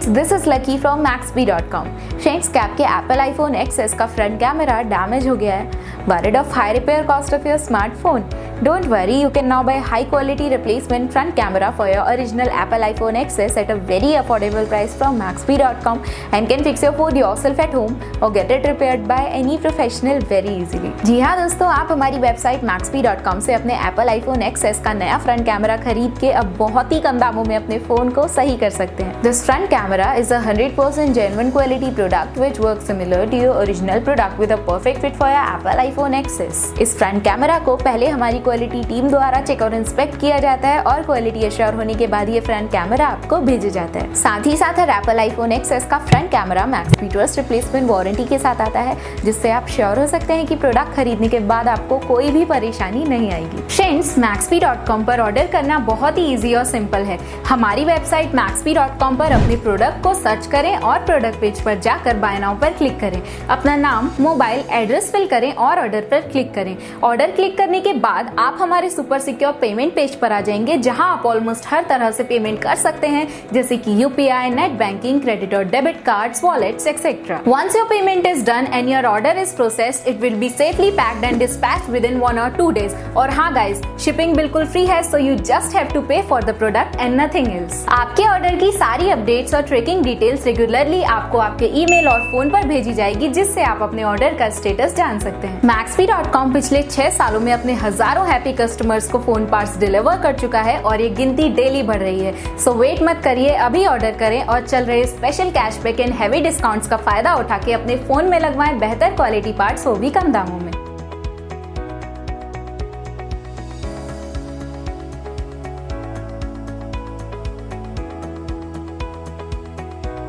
Friends, this is lucky from Maxbhi.com। Friends, क्या आपके Apple iPhone XS का front camera damage हो गया है? Worried of high repair cost of your smartphone? Don't worry, you can now buy high quality replacement front camera for your original Apple iPhone XS at a very affordable price from Maxbhi.com and can fix your phone yourself at home or get it repaired by any professional very easily। जी हाँ दोस्तों, आप हमारी website Maxbhi.com से अपने Apple iPhone XS का नया front camera खरीद के अब बहुत ही कम दामों में अपने फोन को सही कर सकते हैं। This front camera is a 100% genuine quality product which works similar to your original product with a perfect fit for your Apple iPhone XS। इस फ्रंट कैमरा को पहले हमारी क्वालिटी टीम द्वारा चेक और इंस्पेक्ट किया जाता है और क्वालिटी एश्योर होने के बाद ये फ्रंट कैमरा आपको भेजा जाता है। साथ ही साथ हर एप्पल आईफोन एक्सएस का front camera Maxbhi trust replacement warranty के साथ आता है, जिससे आप श्योर हो सकते हैं कि प्रोडक्ट खरीदने के बाद आपको कोई भी परेशानी नहीं आएगी। फ्रेंड्स, Maxbhi.com पर ऑर्डर करना बहुत ही ईजी और सिंपल है। हमारी वेबसाइट Maxbhi.com पर अपने प्रोडक्ट को सर्च करें और प्रोडक्ट पेज पर जाकर बाय नाउ पर क्लिक करें। अपना नाम, मोबाइल, एड्रेस फिल करें और ऑर्डर पर क्लिक करें। ऑर्डर क्लिक करने के बाद आप हमारे सुपर सिक्योर पेमेंट पेज पर आ जाएंगे, जहां आप ऑलमोस्ट हर तरह से पेमेंट कर सकते हैं, जैसे कि यूपीआई, नेट बैंकिंग, क्रेडिट और debit cards, wallets etcetera. Once your payment is done and your order is processed, it will be safely packed and dispatched within 1 or 2 days। और हाँ गाइस, शिपिंग बिल्कुल free है, so you just have to pay for the product and nothing else. आपके order की सारी updates और tracking details regularly आपको आपके ईमेल और फोन पर भेजी जाएगी, जिससे आप अपने ऑर्डर का स्टेटस जान सकते हैं। Maxbhi.com पिछले 6 सालों में अपने हजारों हैप्पी कस्टमर्स को फोन पार्ट्स डिलीवर कर चुका है और ये गिनती डेली बढ़ रही है। सो वेट मत करिए, अभी ऑर्डर करें और चल रहे special cashback and heavy discounts का फायदा उठा के अपने फोन में लगवाएं बेहतर क्वालिटी पार्ट्स, वो भी कम दामों में।